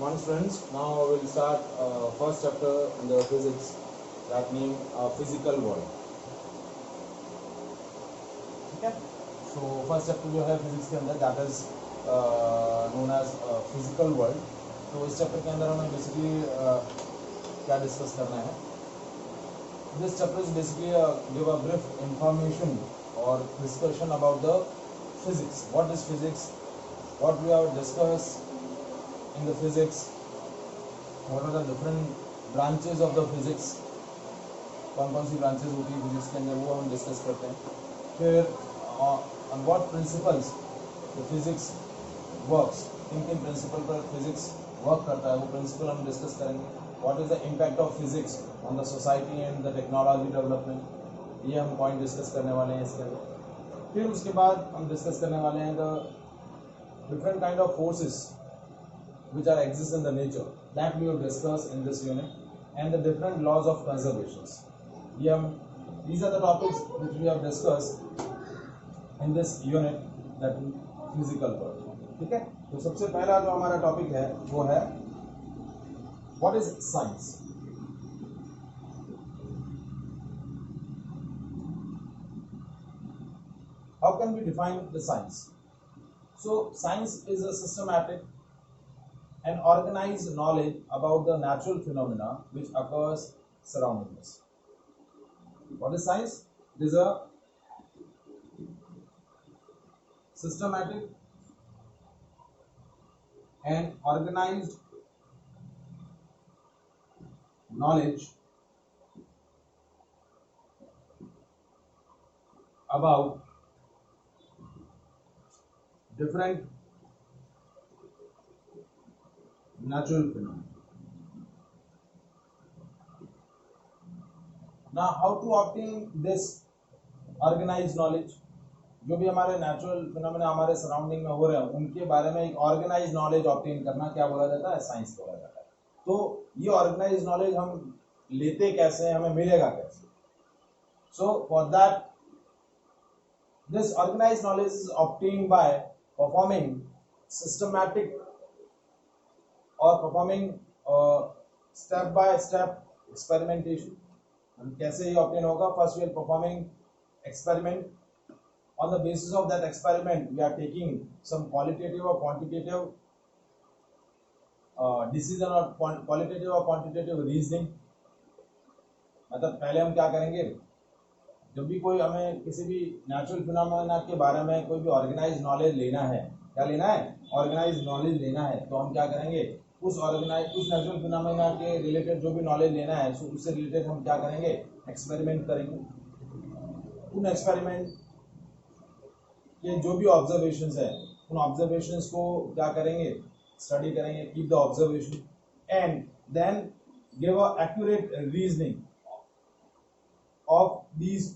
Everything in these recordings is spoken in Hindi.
Morning students, now we'll start first chapter in the physics, that means physical world. Okay, so first chapter जो है physics के अंदर that is known as physical world. तो इस chapter के अंदर हमें basically क्या discuss करना है. This chapter is basically give a brief information or discussion about the physics. What is physics? What we have discussed in the physics, what are the different branches of the physics, कौन कौन सी branches होती है physics के अंदर, वो हम discuss करते हैं. फिर on what principles the physics works, किन किन principle पर physics work करता है, वो principle हम discuss करेंगे. What is the impact of physics on the society and the technology development, ये हम point discuss करने वाले हैं इसके अंदर. फिर उसके बाद हम discuss करने वाले हैं the different kind of forces which are exist in the nature, that we will discuss in this unit, and the different laws of conservations. These are the topics which we have discussed in this unit, that physical world. ठीक है, तो सबसे पहला जो हमारा टॉपिक है वो है what is science. How can we define the science? So science is a systematic and organized knowledge about the natural phenomena which occurs surrounding us. What is science? It is a systematic and organized knowledge about different natural phenomena. Now, how to obtain this organized knowledge? जो भी हमारे नेचुरल फिनोमेना हमारे सराउंडिंग में हो रहे हैं उनके बारे में एक ऑर्गेनाइज नॉलेज ऑब्टेन करना क्या बोला जाता है? साइंस बोला जाता है. तो ये ऑर्गेनाइज नॉलेज हम लेते कैसे हैं, हमें मिलेगा कैसे? So for that this organize knowledge is obtained by performing systematic और performing step by step experimentation. कैसे ये ऑब्टेन होगा? First we are performing experiment. On the basis of that experiment, we are taking some qualitative or quantitative decision or qualitative or quantitative reasoning. मतलब पहले हम क्या करेंगे, जब भी कोई हमें किसी भी नेचुरल फिनोमेना के बारे में कोई भी ऑर्गेनाइज नॉलेज लेना है, क्या लेना है? ऑर्गेनाइज नॉलेज लेना है. तो हम क्या करेंगे, उस नेचुरल फिनोमेना के रिलेटेड जो भी नॉलेज लेना है उससे रिलेटेड हम क्या करेंगे? एक्सपेरिमेंट करेंगे. उन एक्सपेरिमेंट ये जो भी ऑब्जर्वेशंस है उन ऑब्जर्वेशंस को क्या करेंगे? स्टडी करेंगे. Keep the observation and then give a accurate reasoning of these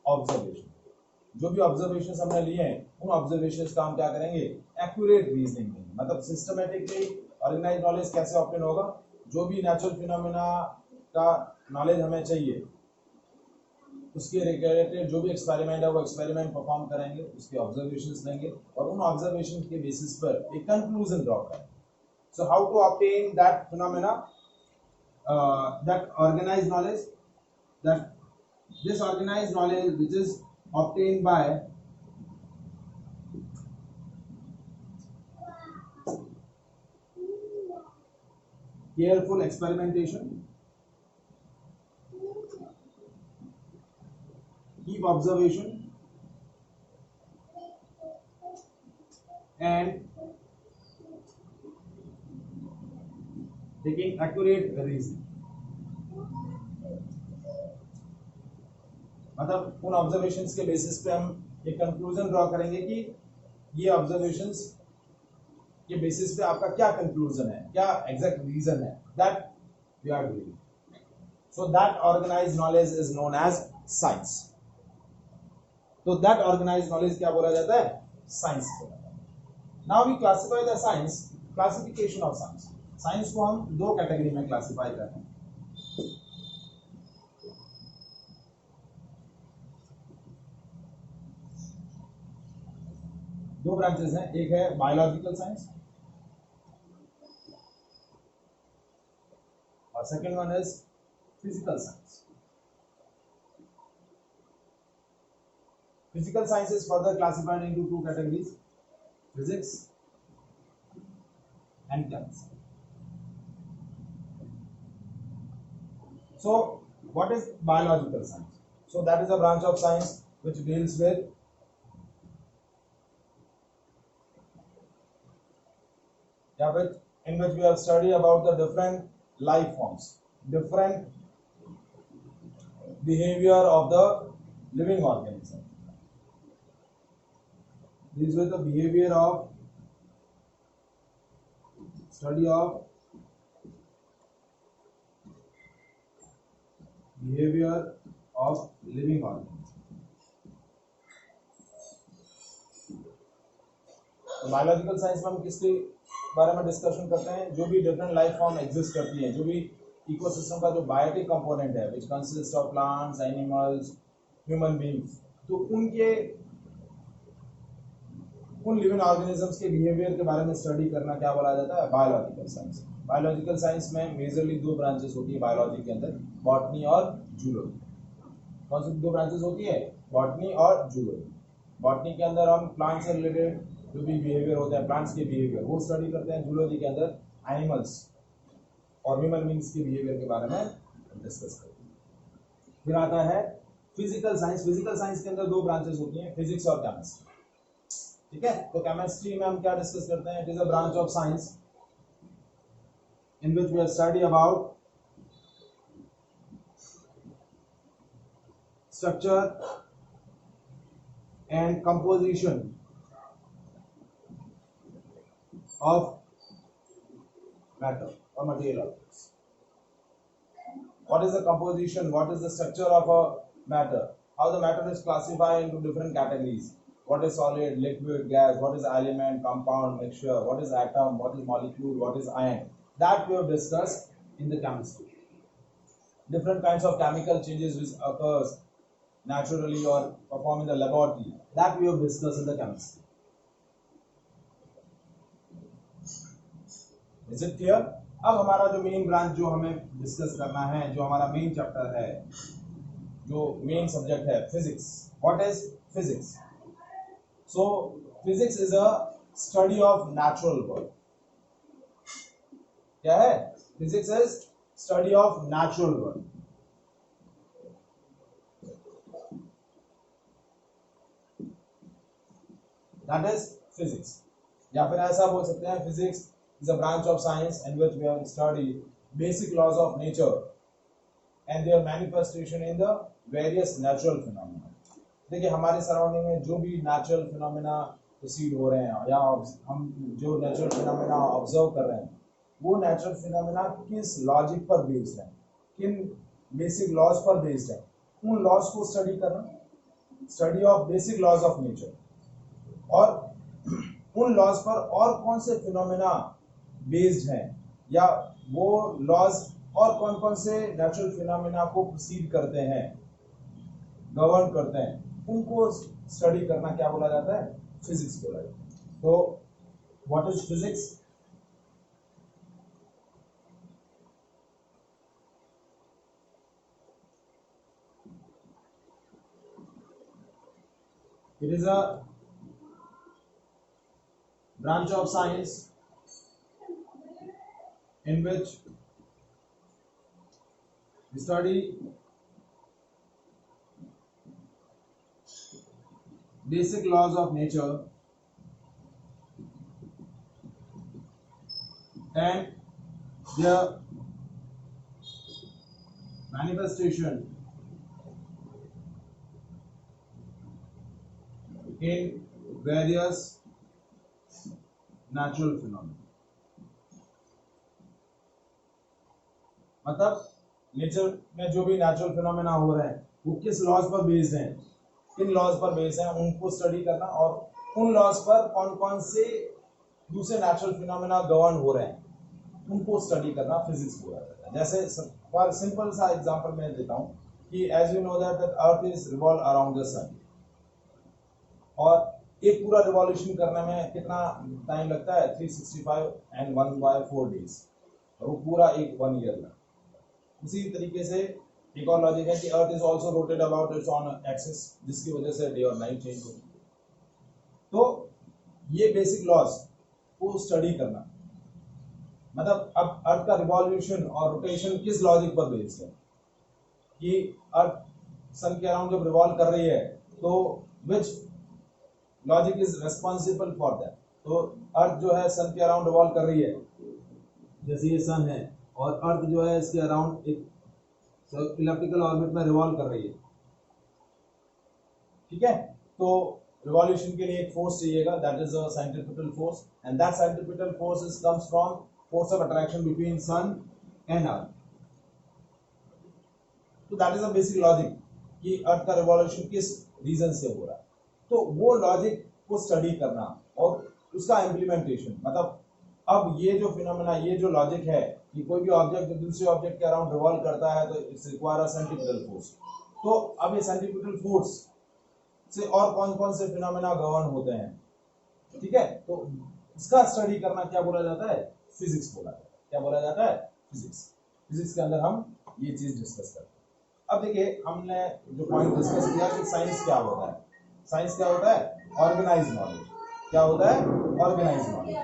observation. जो भी ऑब्जर्वेशंस हमने लिए हैं उन ऑब्जर्वेशंस का हम क्या करेंगे? एक्यूरेट रीजनिंग देंगे. मतलब सिस्टमेटिकली ऑर्गेनाइज नॉलेज कैसे ऑब्टेन होगा? जो भी नेचुरल फिनोमेना का नॉलेज हमें चाहिए उसके रिलेटेड जो भी एक्सपेरिमेंट है वो एक्सपेरिमेंट परफॉर्म करेंगे, उसके ऑब्जर्वेशंस लेंगे और उन ऑब्जर्वेशन के बेसिस पर एक कंक्लूजन ड्रॉ करेंगे. So how to obtain that phenomena, that organised knowledge, that this organised knowledge which is obtained by careful experimentation, keep observation and taking accurate reasoning. मतलब उन ऑब्जर्वेशंस के बेसिस पे हम एक कंक्लूजन ड्रॉ करेंगे कि ये ऑब्जर्वेशंस के बेसिस पे आपका क्या कंक्लूजन है, क्या एग्जैक्ट रीजन है, that we are doing. So that organised knowledge is known as science. तो दैट ऑर्गेनाइज्ड नॉलेज क्या बोला जाता है? साइंस बोला जाता है. Now we classify the science. Classification of science. Science को हम दो कैटेगरी में क्लासिफाई करते हैं. दो ब्रांचेस हैं, एक है biological science second one is physical science. Physical science is further classified into two categories: physics and chemistry. So what is biological science? So that is a branch of science which deals with in which we have studied about the different life forms, different behavior of the living organism. This is the behavior of study of behavior of living organism. तो बायोलॉजिकल साइंस में हम किसके बारे में डिस्कशन करते हैं? जो भी डिफरेंट लाइफ फॉर्म एग्जिस्ट करती है, जो भी इकोसिस्टम का जो बायोटिक कंपोनेंट है which consist of plants, animals, human beings, तो उन लिविंग ऑर्गेनिजम्स के बिहेवियर के बारे में स्टडी करना क्या बोला जाता है? Biological science. बायोलॉजिकल साइंस में मेजरली दो ब्रांचेस होती है बायोलॉजी के अंदर, बॉटनी और जूलॉजी। कौन सी दो ब्रांचेस होती है? बॉटनी और जूलॉजी। बॉटनी के अंदर हम प्लांट से रिलेटेड जो भी बिहेवियर होता है, प्लांट्स के बिहेवियर, वो स्टडी करते हैं। जूलॉजी के अंदर एनिमल्स और ह्यूमन बीइंग्स के बिहेवियर के बारे में डिस्कस करते हैं। फिर आता है फिजिकल साइंस। फिजिकल साइंस के अंदर दो ब्रांचेस होती हैं, फिजिक्स और केमिस्ट्री। ठीक है, तो केमिस्ट्री में हम क्या डिस्कस करते हैं? It is a branch of science in which we have studied about structure and composition of matter or material objects. What is the composition? What is the structure of a matter? How the matter is classified into different categories? What is solid, liquid, gas? What is element, compound, mixture? What is atom? What is molecule? What is ion? That we have discussed in the chemistry. Different kinds of chemical changes which occurs naturally or perform in the laboratory, that we have discussed in the chemistry. Is it clear? अब हमारा जो मेन ब्रांच जो हमें डिस्कस करना है, जो हमारा मेन चैप्टर है, जो मेन सब्जेक्ट है, physics. What is physics? So physics is a study of natural world. क्या है? Physics is study of natural world. That is physics. या फिर ऐसा बोल सकते हैं, physics is a branch of science in which we have studied basic laws of nature and their manifestation in the various natural phenomena. देखिए, हमारे सराउंडिंग में जो भी नेचुरल फिनोमेना प्रोसीड हो रहे हैं या हम जो नेचुरल फिनोमेना ऑब्जर्व कर रहे हैं, वो नेचुरल फिनोमेना किस लॉजिक पर बेस्ड है, किन बेसिक लॉज पर बेस्ड है, उन लॉज को स्टडी करना, study of basic laws of nature, और उन लॉज पर और कौन से फिनोमेना बेस्ड हैं, या वो लॉज और कौन कौन से नेचुरल फिनोमेना को प्रोसीड करते हैं, गवर्न करते हैं, उनको स्टडी करना क्या बोला जाता है? फिजिक्स बोला जाता है। तो what is physics? It is a branch of science in which we study basic laws of nature and their manifestation in various natural phenomena। मतलब नेचर में जो भी नेचुरल फिनोमेना हो रहे हैं वो किस लॉज पर बेस्ड हैं, किन लॉज पर बेस्ड हैं, उनको स्टडी करना, और उन लॉज पर कौन कौन से दूसरे नेचुरल फिनोमेना गवर्न हो रहे हैं उनको स्टडी करना फिजिक्स बोला जाता है। जैसे फॉर सिंपल सा एग्जांपल मैं देता हूँ कि as we know that earth is revolve around the sun, और एक पूरा रिवॉल्यूशन करने में कितना टाइम लगता है? 365 and 1/4 days, और वो पूरा एक 1 ईयर लगता है। उसी तरीके से एक और लॉजिक है कि earth is also rotate about it's on axis, जिसकी वजह से डे और नाइट चेंज होती है। तो ये बेसिक लॉज को स्टडी करना, मतलब अब अर्थ का रिवॉल्यूशन और रोटेशन किस लॉजिक पर बेस्ड है कि अर्थ सन के अराउंड जब रिवॉल्व कर रही है तो which logic is responsible for that. तो अर्थ जो है सन के अराउंड रिवॉल्व कर रही है, जैसे ये सन है और अर्थ जो है इसके अराउंड एक इलिप्टिकल ऑर्बिट में रिवॉल्व कर रही है, ठीक है। तो रिवॉल्यूशन के लिए एक फोर्स चाहिएगा, that is a centripetal force, and that centripetal force is comes from force of attraction between sun and earth. तो that is a basic logic कि अर्थ का रिवॉल्यूशन किस रीजन से हो रहा है। तो वो लॉजिक को स्टडी करना और उसका इम्प्लीमेंटेशन, मतलब अब ये जो फिनोमेना, ये जो लॉजिक है कि कोई भी ऑब्जेक्ट जो दूसरे ऑब्जेक्ट के अराउंड रिवॉल्व करता है तो it's require a centripetal force. तो अब ये सेंट्रीपिटल फोर्स से और कौन कौन से फिनोमेना गवर्न होते हैं, ठीक है। तो इसका स्टडी करना क्या बोला जाता है, फिजिक्स बोला जाता है। क्या बोला जाता है, फिजिक्स। फिजिक्स के अंदर हम ये चीज डिस्कस करते हैं। अब देखिए हमने जो पॉइंट डिस्कस किया कि साइंस क्या होता है। साइंस क्या होता है, ऑर्गेनाइज्ड नॉलेज। क्या होता है, ऑर्गेनाइज्ड नॉलेज।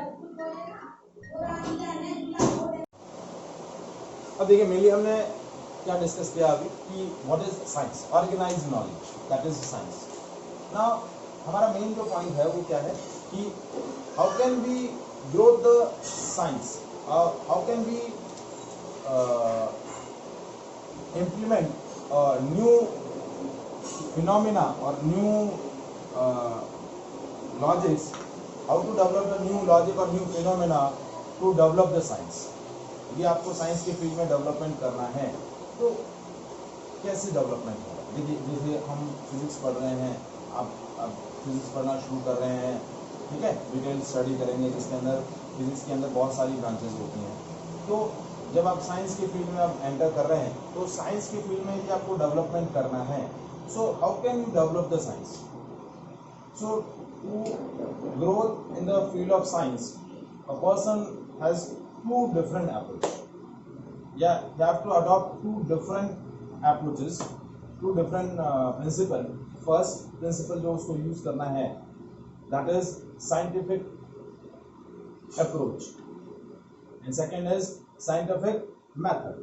अब देखिए मेनली हमने क्या डिस्कस किया अभी कि what is science, organised knowledge, that is science. Now हमारा मेन जो पॉइंट है वो क्या है कि how can we grow the science, how can we implement new phenomena or new logics, how to develop a new logic or new phenomena to develop the science। यदि आपको साइंस के फील्ड में डेवलपमेंट करना है तो कैसे डेवलपमेंट होगा। देखिए जैसे हम फिजिक्स पढ़ रहे हैं, आप फिजिक्स पढ़ना शुरू कर रहे हैं, ठीक है, डिटेल स्टडी करेंगे जिसके अंदर फिजिक्स के अंदर बहुत सारी ब्रांचेस होती हैं। तो जब आप साइंस के फील्ड में आप एंटर कर रहे हैं तो साइंस के फील्ड में यदि आपको डेवलपमेंट करना है, so how can you develop the science. So to grow in the field of science a person has to different approach, या you have to adopt two different approaches, two different principle। first principle जो उसको यूज करना है that is scientific approach, and second is scientific method।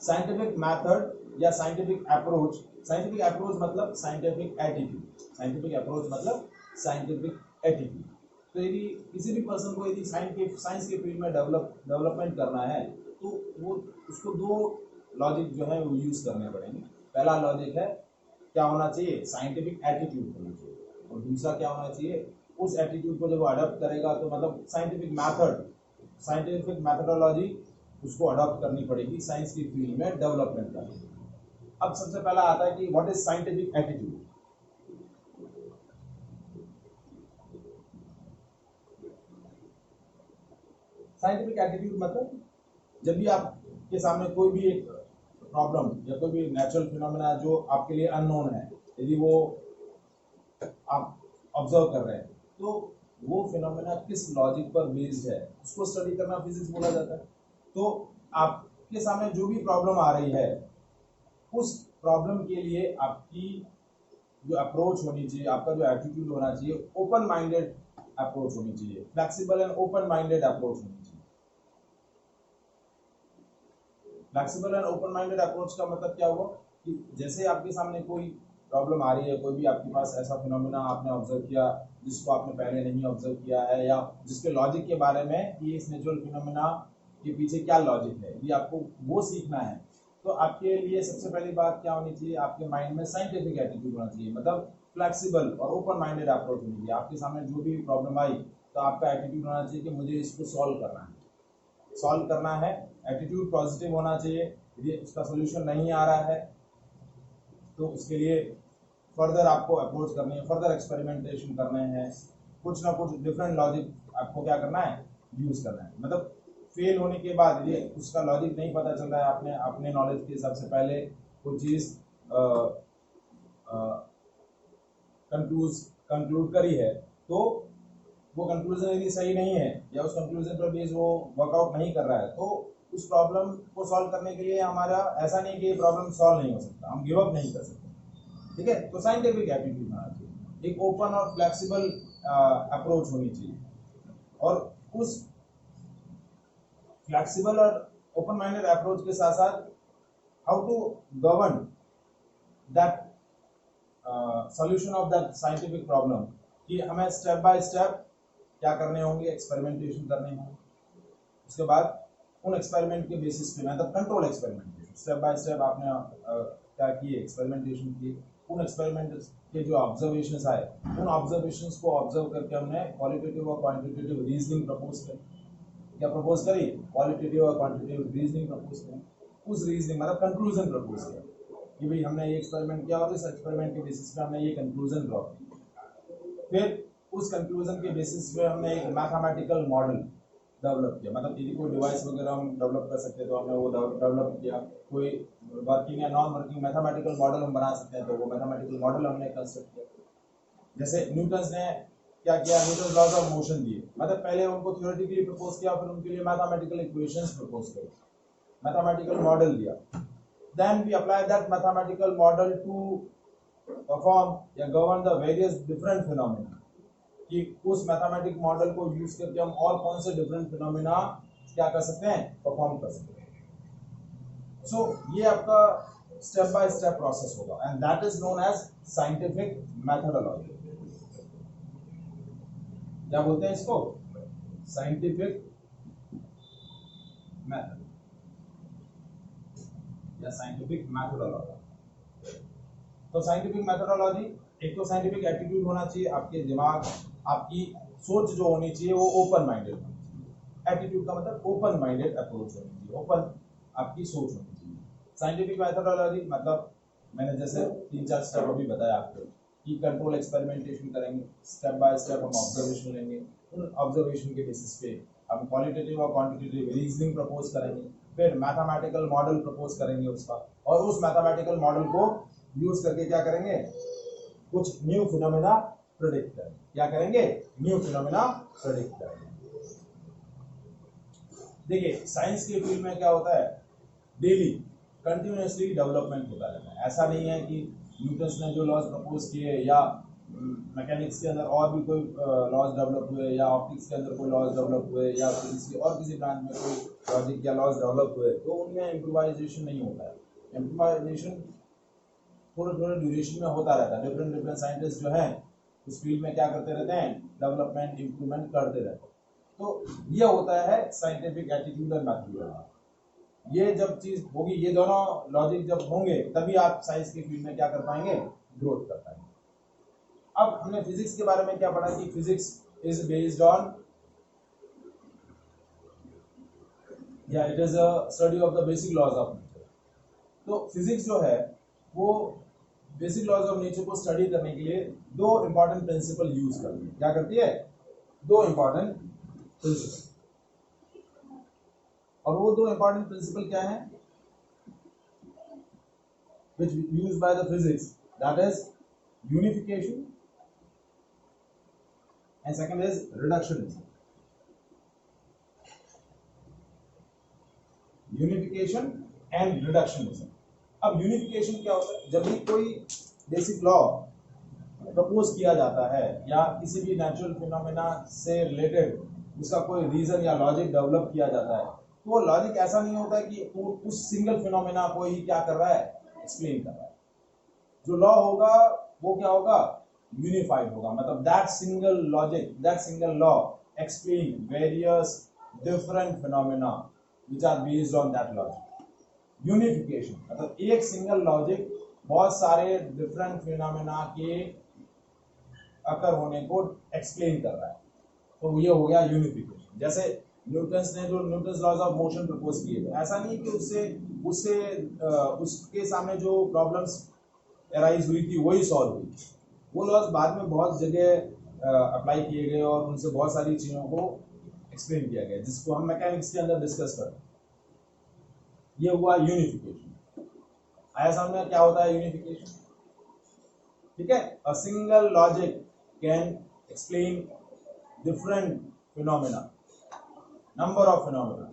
scientific method या scientific approach, scientific approach मतलब scientific attitude, scientific approach मतलब scientific attitude। तो यदि किसी भी पर्सन को यदि साइंस के फील्ड में डेवलपमेंट करना है तो वो उसको दो लॉजिक जो है वो यूज करने पड़ेंगे। पहला लॉजिक है क्या होना चाहिए, साइंटिफिक एटीट्यूड होना चाहिए, और दूसरा क्या होना चाहिए, उस एटीट्यूड को जब वो अडॉप्ट करेगा तो मतलब साइंटिफिक मैथड, साइंटिफिक मैथडोलॉजी उसको अडॉप्ट करनी पड़ेगी साइंस की फील्ड में डेवलपमेंट करने। अब सबसे पहला आता है कि what is scientific attitude. Scientific attitude मतलब जब भी आपके सामने कोई भी एक प्रॉब्लम या कोई भी नेचुरल फिनोमेना जो आपके लिए अननोन है, यदि वो आप ऑब्जर्व कर रहे हैं तो वो फिनोमेना किस लॉजिक पर बेस्ड है उसको स्टडी करना फिजिक्स बोला जाता है। तो आपके सामने जो भी प्रॉब्लम आ रही है उस प्रॉब्लम के लिए आपकी जो अप्रोच होनी चाहिए, आपका जो एटीट्यूड होना चाहिए, ओपन माइंडेड अप्रोच होनी चाहिए, flexible and open minded approach होनी चाहिए। Flexible and open minded approach का मतलब क्या हुआ कि जैसे आपके सामने कोई प्रॉब्लम आ रही है, कोई भी आपके पास ऐसा फिनोमेना आपने ऑब्जर्व किया जिसको आपने पहले नहीं ऑब्जर्व किया है, या जिसके लॉजिक के बारे में कि इस नेचुरल फिनोमेना के पीछे क्या लॉजिक है, ये आपको वो सीखना है। तो आपके लिए सबसे पहली बात क्या होनी चाहिए, आपके माइंड में साइंटिफिक एटीट्यूड होना चाहिए, मतलब फ्लेक्सिबल और ओपन माइंडेड अप्रोच होनी चाहिए। आपके सामने जो भी प्रॉब्लम आई तो आपका एटीट्यूड होना चाहिए कि मुझे इसको सॉल्व करना है। एटीट्यूड पॉजिटिव होना चाहिए। यदि उसका सोल्यूशन नहीं आ रहा है तो उसके लिए फर्दर आपको अप्रोच करनी है, फर्दर एक्सपेरिमेंटेशन करने हैं, कुछ ना कुछ डिफरेंट लॉजिक आपको क्या करना है, यूज करना है। मतलब फेल होने के बाद ये उसका लॉजिक नहीं पता चल रहा है, आपने अपने नॉलेज के हिसाब से पहले कोई चीज कंक्लूड करी है, तो वो कंक्लूजन यदि सही नहीं है या उस कंक्लूजन पर बेस वो वर्कआउट नहीं कर रहा है तो उस प्रॉब्लम को सॉल्व करने के लिए हमारा ऐसा नहीं कि ये प्रॉब्लम सॉल्व नहीं हो सकता, हम गिव अप नहीं कर सकते, ठीक है। तो साइंटिफिक एटीट्यूड होना चाहिए, एक ओपन और फ्लेक्सिबल अप्रोच होनी चाहिए, और उस फ्लेक्सिबल और ओपन माइंडेड अप्रोच के साथ साथ how to govern that solution of that scientific problem, कि हमें स्टेप बाय स्टेप क्या करने होंगे, एक्सपेरिमेंटेशन करने होंगे, उसके बाद उन एक्सपेरिमेंट के बेसिस पे, मतलब control experimentation, step by step आपने क्या किए, एक्सपेरिमेंटेशन किए, उन एक्सपेरिमेंट के जो ऑब्जर्वेशंस आए, उन ऑब्जर्वेशंस को ऑब्जर्व करके हमने क्वालिटेटिव और क्वांटिटेटिव रीजनिंग प्रपोज करी, क्या प्रपोज करी, क्वालिटेटिव और क्वांटिटेटिव रीजनिंग प्रपोज करी, उस रीजनिंग मतलब कंक्लूजन प्रपोज किया कि भाई हमने ये एक्सपेरिमेंट किया और इस एक्सपेरिमेंट के बेसिस पे हमने ये कंक्लूजन ड्रॉ किया, फिर उस कंक्लूजन के बेसिस पे हमने एक मैथमेटिकल मॉडल डेवलप किया, मतलब यदि कोई डिवाइस वगैरह हम डेवलप कर सकते हैं तो हमने वो डेवलप किया, कोई वर्किंग या नॉन वर्किंग मैथमेटिकल मॉडल हम बना सकते हैं तो वो मैथमेटिकल मॉडल हमने कंस्ट्रक्ट किया। जैसे न्यूटन ने क्या किया, न्यूटन लॉज ऑफ मोशन दिए, मतलब पहले उनको थ्योरेटिकली प्रपोज किया, फिर उनके लिए मैथमेटिकल इक्वेशंस प्रपोज किए, मैथमेटिकल मॉडल दिया, then we apply that mathematical model to perform या govern the various different phenomena, कि उस मैथमेटिक मॉडल को यूज करके हम और कौन से डिफरेंट फिनोमेना क्या कर सकते हैं, परफॉर्म कर सकते हैं। सो ये आपका स्टेप बाय स्टेप प्रोसेस होगा, and that is known as scientific methodology. क्या बोलते हैं इसको, साइंटिफिक मेथड या साइंटिफिक मेथोडोलॉजी। तो साइंटिफिक मेथोडोलॉजी, एक तो साइंटिफिक एटीट्यूड होना चाहिए, आपके दिमाग, आपकी सोच जो होनी चाहिए वो ओपन माइंडेड होनी चाहिए। एटीट्यूड का मतलब ओपन माइंडेड अप्रोच होनी चाहिए, ओपन आपकी सोच होनी चाहिए। साइंटिफिक मेथोडोलॉजी मतलब मैंने जैसे 3-4 स्टेप अभी बताया आपको, कि कंट्रोल एक्सपेरिमेंटेशन करेंगे, स्टेप बाय स्टेप हम ऑब्जर्वेशन लेंगे, उन ऑब्जर्वेशन के बेसिस पे हम क्वालिटेटिव और क्वांटिटेटिव रीजनिंग प्रपोज करेंगे, फिर मैथमेटिकल मॉडल प्रपोज करेंगे उसका, और उस मैथमेटिकल मॉडल को यूज करके क्या करेंगे, कुछ न्यू फिनोमेना प्रेडिक्ट करेंगे। क्या करेंगे, न्यू फिनोमेना प्रेडिक्ट करेंगे। देखिए साइंस के फील्ड में क्या होता है, डेली कंटिन्यूअसली डेवलपमेंट होता रहता है। ऐसा नहीं है कि न्यूटन ने जो लॉज प्रपोज किए या मैकेनिक्स के अंदर और भी कोई लॉज डेवलप हुए, या ऑप्टिक्स के अंदर कोई लॉज डेवलप हुए, या फिजिक्स के और किसी ब्रांच में कोई लॉजिक या लॉज डेवलप हुए, तो उनमें इम्प्रोवाइजेशन नहीं होता है। इम्प्रोवाइजेशन थोड़े थोड़े ड्यूरेशन में होता रहता है। डिफरेंट डिफरेंट साइंटिस्ट जो हैं उस फील्ड में क्या करते रहते हैं, डेवलपमेंट इम्प्रूवमेंट करते रहते हैं। तो ये होता है साइंटिफिक एटीट्यूड और मैथमेटिक्स। ये जब चीज होगी, ये दोनों लॉजिक जब होंगे, तभी आप साइंस के फील्ड में क्या कर पाएंगे, ग्रोथ कर पाएंगे। अब हमने फिजिक्स के बारे में क्या पढ़ा कि फिजिक्स इज बेस्ड ऑन, या it is a study of the basic laws of nature. तो फिजिक्स जो है वो बेसिक लॉज ऑफ नेचर को स्टडी करने के लिए दो इंपॉर्टेंट प्रिंसिपल यूज करती है। क्या करती है, दो इंपॉर्टेंट प्रिंसिपल। और वो दो इंपॉर्टेंट प्रिंसिपल क्या है, which used by the physics, that is unification and second is reductionism. Unification and reductionism. अब यूनिफिकेशन क्या होता है, जब भी कोई बेसिक लॉ प्रपोज किया जाता है या किसी भी नेचुरल फिनोमेना से रिलेटेड उसका कोई रीजन या लॉजिक डेवलप किया जाता है, तो वो लॉजिक ऐसा नहीं होता है कि वो उस सिंगल फिनोमेना को ही क्या कर रहा है, एक्सप्लेन कर रहा है। जो लॉ होगा वो क्या होगा, यूनिफाइड होगा, मतलब that single logic, that single law explain various different phenomena which are based on that logic. Unification मतलब एक सिंगल लॉजिक बहुत सारे डिफरेंट फिनोमेना के अकर होने को एक्सप्लेन कर रहा है, तो ये हो गया यूनिफिकेशन। जैसे न्यूटन ने जो Newton laws of motion propose किए, तो ऐसा नहीं कि उसके सामने जो प्रॉब्लम्स अराइज हुई थी वही सॉल्व हुई, वो लॉज बाद में बहुत जगह अप्लाई किए गए और उनसे बहुत सारी चीजों को एक्सप्लेन किया गया, जिसको हम मैकेनिक्स के अंदर डिस्कस करते हैं। ये हुआ यूनिफिकेशन। आया समझ में क्या होता है यूनिफिकेशन, ठीक है। A single logic can explain different phenomena, number of phenomena.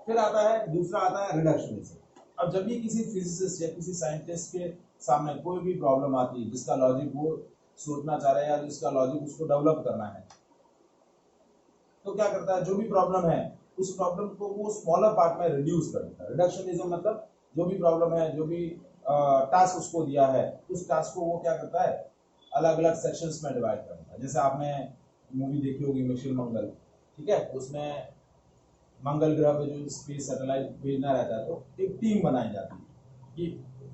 फिर आता है दूसरा, आता है रिडक्शनिज्म। अब जब भी किसी फिजिसिस्ट या किसी साइंटिस्ट के सामने कोई भी प्रॉब्लम आती है जिसका लॉजिक वो सोचना चाह रहा है या जिसका लॉजिक उसको डेवलप करना है, तो क्या करता है, जो भी प्रॉब्लम है उस प्रॉब्लम को वो स्मॉलर पार्ट में रिड्यूस कर देता है। रिडक्शनिज्म मतलब जो भी प्रॉब्लम है, जो भी टास्क उसको दिया है, उस टास्क को वो क्या करता है, अलग अलग सेक्शंस में डिवाइड कर देता है। जैसे आपने मूवी देखी होगी मिशन मंगल, ठीक है, उसमें मंगल ग्रह पे जो स्पेस सैटेलाइट भेजना रहता है तो एक टीम बनाई जाती है कि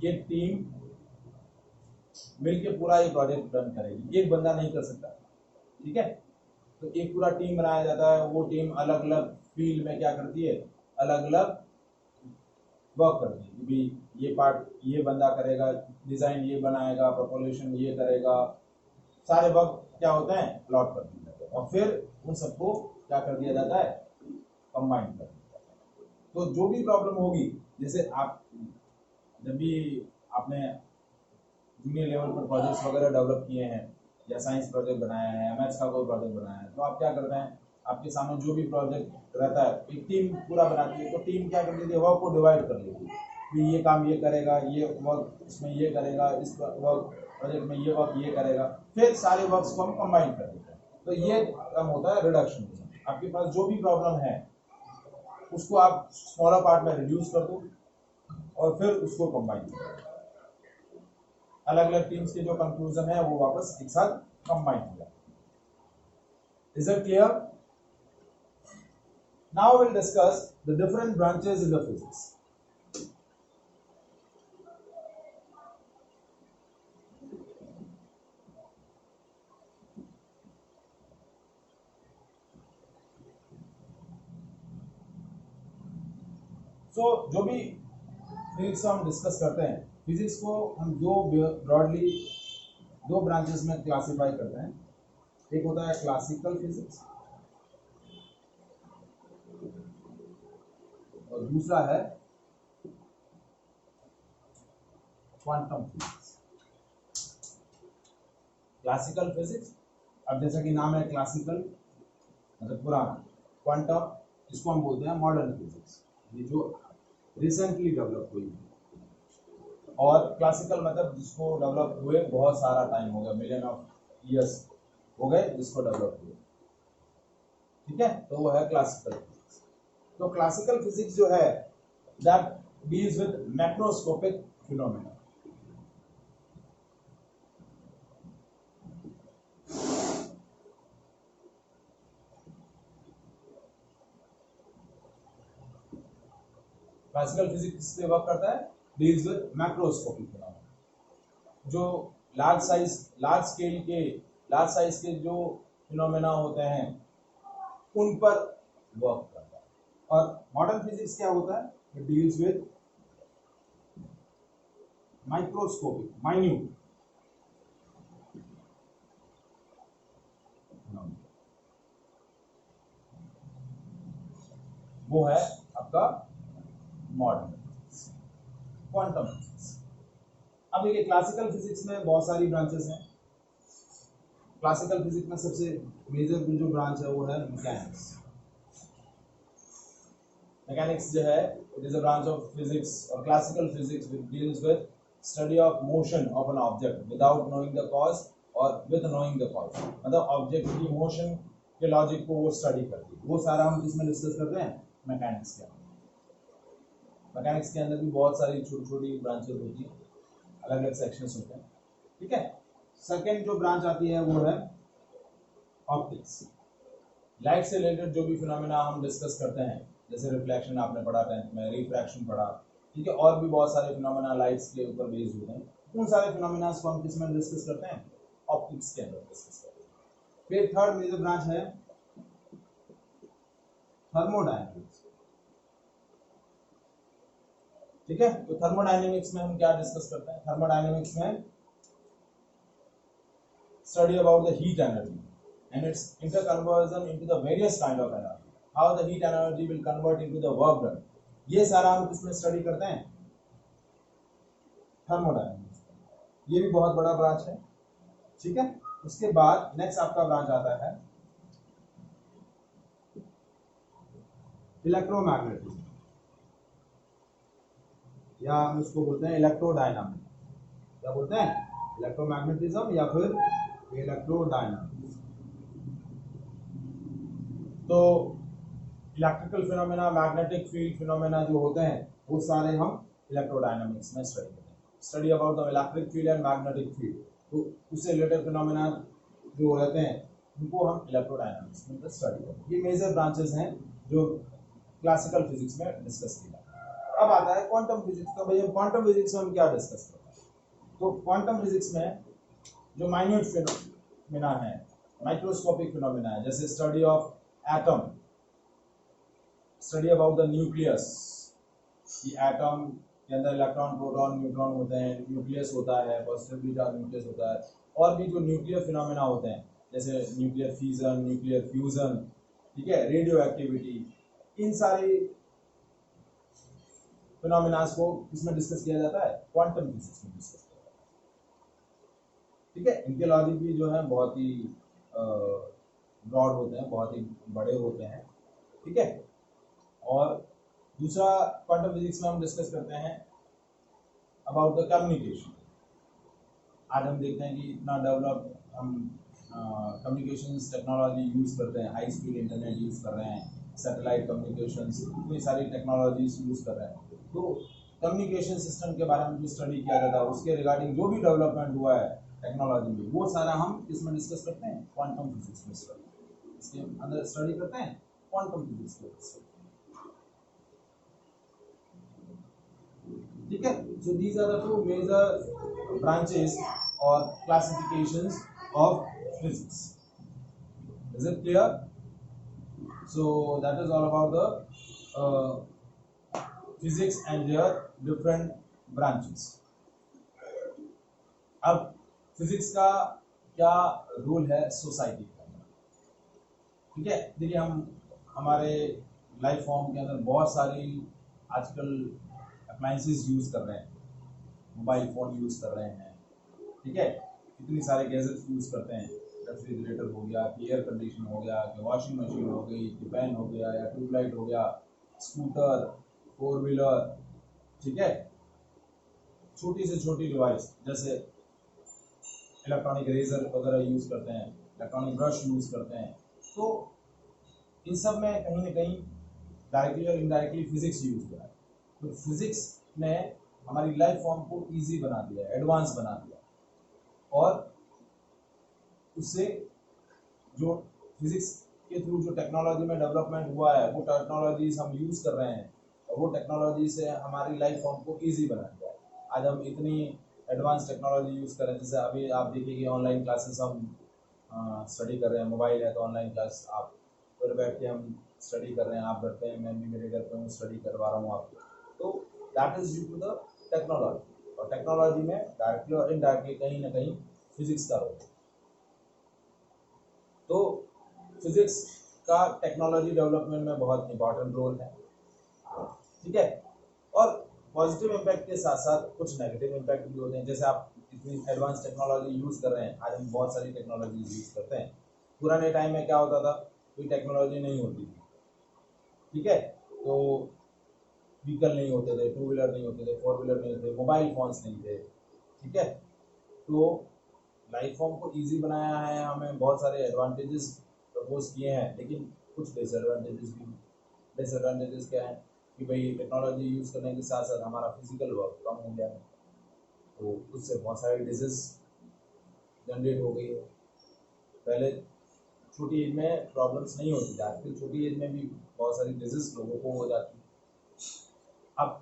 ये टीम मिलके पूरा ये प्रोजेक्ट रन करेगी, एक बंदा नहीं कर सकता, ठीक है। तो एक पूरा टीम बनाया जाता है, वो टीम अलग अलग फील्ड में क्या करती है, अलग अलग वर्क करती है। भी ये पार्ट ये बंदा करेगा, डिजाइन ये बनाएगा, प्रोपोलेशन ये करेगा, सारे वर्क क्या होते हैं, प्लॉट कर दिए जाते हैं और फिर उन सबको क्या कर दिया जाता है, कंबाइन कर दिया जाता है। तो जो भी प्रॉब्लम होगी, जैसे आप जब भी आपने जूनियर लेवल पर प्रोजेक्ट्स वगैरह डेवलप किए हैं या साइंस प्रोजेक्ट बनाया है या मैथ्स का कोई प्रोजेक्ट बनाया है, तो आप क्या करते हैं, आपके सामने जो भी प्रोजेक्ट रहता है एक टीम पूरा बनाती है, तो टीम क्या कर लेती है, वर्क को डिवाइड कर लेती है कि ये काम ये करेगा, ये वर्क इसमें ये करेगा, इस वर्क प्रोजेक्ट में ये वर्क ये करेगा, फिर सारे वर्क्स को हम कंबाइन कर देते हैं। तो ये काम होता है रिडक्शनिज्म। आपके पास जो भी प्रॉब्लम है उसको आप स्मॉलर पार्ट में रिड्यूस कर दो और फिर उसको कंबाइन कर दो, अलग अलग टीम्स के जो कंक्लूजन है वो वापस एक साथ कंबाइन हो जाए। Is it clear? Now will discuss the different branches in the physics. जो भी फिजिक्स हम डिस्कस करते हैं, फिजिक्स को हम ब्रॉडली दो ब्रांचेस में क्लासिफाई करते हैं। एक होता है क्लासिकल फिजिक्स और दूसरा है क्वांटम फिजिक्स। क्लासिकल फिजिक्स, अब जैसा कि नाम है क्लासिकल मतलब पुराना, क्वांटम इसको हम बोलते हैं मॉडर्न फिजिक्स, ये जो रिसेंटली डेवलप हुई है, और क्लासिकल मतलब जिसको डेवलप हुए बहुत सारा टाइम हो गया, मिलियन ऑफ ईयर्स हो गए जिसको डेवलप हुए, ठीक है, तो वो है क्लासिकल फिजिक्स। तो क्लासिकल फिजिक्स जो है that deals with macroscopic phenomena. Classical physics पे वर्क करता है, डील्स विद मैक्रोस्कोपिक फिनोमेना, जो लार्ज साइज के जो फिनोमेना होते हैं उन पर वर्क करता है। और मॉडर्न फिजिक्स क्या होता है, it deals with microscopic minute, वो है आपका मॉडर्न क्वांटम फिजिक्स। अब देखिए क्लासिकल फिजिक्स में बहुत सारी ब्रांचेस हैं। क्लासिकल फिजिक्स में सबसे मेजर जो ब्रांच है वो है मैकेनिक्स। मैकेनिक्स जो है it is a branch of physics और classical physics which deals with study of motion of an object without knowing the cause और विद नोइंग द कॉज, मतलब ऑब्जेक्ट की मोशन के लॉजिक को वो स्टडी करती है। वो सारा हम किसमें डिस्कस करते हैं, मैकेनिक्स के अंदर। मैकेनिक्स के अंदर भी बहुत सारी छोटी छोटी ब्रांचेस होती हैं, अलग अलग सेक्शंस होते हैं, ठीक है। सेकेंड जो ब्रांच आती है वो है ऑप्टिक्स। लाइट से रिलेटेड जो भी फिनोमेना हम डिस्कस करते हैं, जैसे रिफ्लेक्शन आपने पढ़ा 10th में, रिफ्रैक्शन पढ़ा, ठीक है, और भी बहुत सारे फिनोमेना लाइट्स के ऊपर बेस्ड होते हैं, उन सारे फिनोमेना को हम किस में डिस्कस करते हैं, ऑप्टिक्स के अंदर डिस्कस करते हैं। फिर थर्ड मेजर ब्रांच है थर्मोडायनेमिक्स, ठीक है। तो थर्मोडायनेमिक्स में हम क्या डिस्कस करते हैं, थर्मोडायनेमिक्स में study about the heat energy and its interconversion into the various kind of energy, how the heat energy will convert into the work done, ये सारा हम किसमें स्टडी करते हैं, थर्मोडायनेमिक्स। ये भी बहुत बड़ा ब्रांच है, ठीक है। उसके बाद नेक्स्ट आपका ब्रांच आता है इलेक्ट्रोमैग्नेटिज्म। या हम इसको बोलते हैं इलेक्ट्रोडायनामिक्स। क्या बोलते हैं? इलेक्ट्रोमैग्नेटिज्म या फिर इलेक्ट्रोडायनामिक्स। तो electrical phenomena, magnetic field phenomena जो होते हैं वो सारे हम इलेक्ट्रोडायनामिक्स में स्टडी करते हैं। Study about the electric field and magnetic field, तो उससे रिलेटेड फिनोमेना जो रहते हैं उनको हम इलेक्ट्रोडायनामिक्स में स्टडी करते हैं। ये मेजर ब्रांचेस हैं जो क्लासिकल फिजिक्स में डिस्कस किया। अब आता है क्वांटम फिजिक्स का। भाई हम क्वांटम फिजिक्स में हम क्या डिस्कस करते हैं? तो क्वांटम फिजिक्स में जो माइन्यूट फिनोमेना है, माइक्रोस्कोपिक फिनोमेना है, जैसे study of atom, study about the nucleus, कि एटम के अंदर इलेक्ट्रॉन, प्रोटॉन, न्यूट्रॉन होते हैं, न्यूक्लियस होता है, पॉजिटिवली चार्ज न्यूक्लियस होता है, और भी जो न्यूक्लियर फिनोमेना होते हैं जैसे न्यूक्लियर फिजन, न्यूक्लियर फ्यूजन, ठीक है, रेडियो एक्टिविटी, इन सारी फिनोमेना को किसमें डिस्कस किया जाता है? क्वांटम फिजिक्स में डिस्कस किया जाता है। ठीक है, इनके लॉजिक भी जो है बहुत ही ब्रॉड होते हैं, बहुत ही बड़े होते हैं। ठीक है, और दूसरा क्वांटम फिजिक्स में हम डिस्कस करते हैं अबाउट द कम्युनिकेशन। आज हम देखते हैं कि इतना डेवलप हम कम्युनिकेशंस टेक्नोलॉजी यूज़ करते हैं, हाई स्पीड इंटरनेट यूज़ कर रहे हैं, सैटेलाइट कम्युनिकेशंस, इतनी सारी टेक्नोलॉजीज यूज़ कर रहे हैं। तो कम्युनिकेशन सिस्टम के बारे में जो स्टडी किया जाता है, उसके रिगार्डिंग जो भी डेवलपमेंट हुआ है टेक्नोलॉजी में, वो सारा हम इसमें डिस्कस करते हैं क्वांटम फिजिक्स में स्टडी, इसके अंदर स्टडी करते हैं क्वांटम फिजिक्स के। ठीक है, so these are the two major branches or classifications of physics. Is it clear? So that is all about the physics and their different branches. अब फिजिक्स का क्या रोल है सोसाइटी के अंदर? ठीक है, देखिए हम हमारे लाइफ फॉर्म के अंदर बहुत सारी आजकल अप्लायंसेस यूज़ कर रहे हैं, मोबाइल फ़ोन यूज़ कर रहे हैं, ठीक है, इतनी सारे गैजेट्स यूज़ करते हैं, रेफ्रिजरेटर हो गया, कि एयर कंडीशन हो गया, कि वॉशिंग मशीन हो गई, कि फैन हो गया, या ट्यूबलाइट हो गया, स्कूटर, 4 व्हीलर, ठीक है, छोटी से छोटी डिवाइस जैसे इलेक्ट्रॉनिक रेजर वगैरह यूज़ करते हैं, इलेक्ट्रॉनिक ब्रश यूज़ करते हैं। तो इन सब में कहीं ना कहीं डायरेक्टली और इनडायरेक्टली फिजिक्स यूज़ हो रहा है। तो फिजिक्स ने हमारी लाइफ फॉर्म को इजी बना दिया, एडवांस बना दिया, और उससे जो फिजिक्स के थ्रू जो टेक्नोलॉजी में डेवलपमेंट हुआ है, वो टेक्नोलॉजीज हम यूज़ कर रहे हैं, और वो टेक्नोलॉजी से हमारी लाइफ फॉर्म को इजी बना दिया है। आज हम इतनी एडवांस टेक्नोलॉजी यूज़ कर रहे हैं, जैसे अभी आप देखिए कि ऑनलाइन क्लासेस हम स्टडी कर रहे हैं, मोबाइल है तो ऑनलाइन क्लास, आप घर बैठ के हम स्टडी कर रहे हैं, आप घर पे, मैं भी मेरे घर पे हूँ, स्टडी करवा रहा हूँ आपको। तो that is due to the technology, और टेक्नोलॉजी में डायरेक्टली और इनडायरेक्टली कहीं ना कहीं फिजिक्स का रोल है। तो फिजिक्स का टेक्नोलॉजी डेवलपमेंट में बहुत इंपॉर्टेंट रोल है। ठीक है, और पॉजिटिव इम्पैक्ट के साथ साथ कुछ नेगेटिव इम्पैक्ट भी होते हैं। जैसे आप इतनी एडवांस टेक्नोलॉजी यूज़ कर रहे हैं, आज हम बहुत सारी टेक्नोलॉजी यूज़ करते हैं। पुराने टाइम में क्या होता था, कोई टेक्नोलॉजी नहीं होती थी, ठीक है, तो व्हीकल नहीं होते थे, 2 व्हीलर नहीं होते थे, 4 व्हीलर नहीं होते, मोबाइल फोन्स नहीं थे, ठीक है। तो लाइफ फॉर्म को इजी बनाया है, हमें बहुत सारे एडवांटेजेस प्रपोज किए हैं, लेकिन कुछ डिसएडवांटेजेस भी। डिसएडवांटेजेस क्या है कि भाई टेक्नोलॉजी यूज़ करने के साथ साथ हमारा फिजिकल वर्क कम हो गया है, तो उससे बहुत सारे डिजीज जनरेट हो गई है। पहले छोटी एज में प्रॉब्लम्स नहीं होती थी, आजकल छोटी एज में भी बहुत सारी डिजीज लोगों को हो जाती है। अब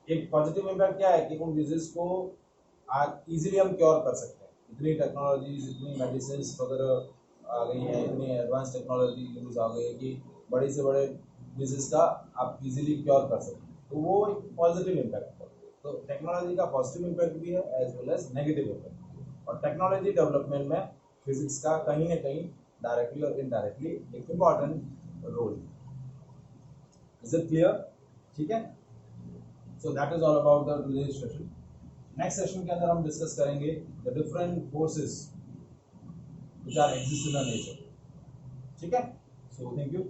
एक पॉजिटिव इम्पैक्ट क्या है कि उन डिजीज को आज इजीली हम क्योर कर सकते हैं। इतनी टेक्नोलॉजीज, इतनी मेडिसिन वगैरह आ गई हैं, इतनी एडवांस टेक्नोलॉजी यूज आ गई है कि बड़े से बड़े डिजीज का आप इजीली क्योर कर सकते हैं। तो वो एक पॉजिटिव इम्पैक्ट है। तो टेक्नोलॉजी का पॉजिटिव इम्पैक्ट भी है as well as negative impact, और टेक्नोलॉजी डेवलपमेंट में फिजिक्स का कहीं ना कहीं डायरेक्टली और इनडायरेक्टली एक इम्पॉर्टेंट रोल है। Is it clear? ठीक है, so that is all about the today's session. Next session के अंदर हम डिस्कस करेंगे the different forces which are exist in the nature. ठीक है, सो थैंक यू।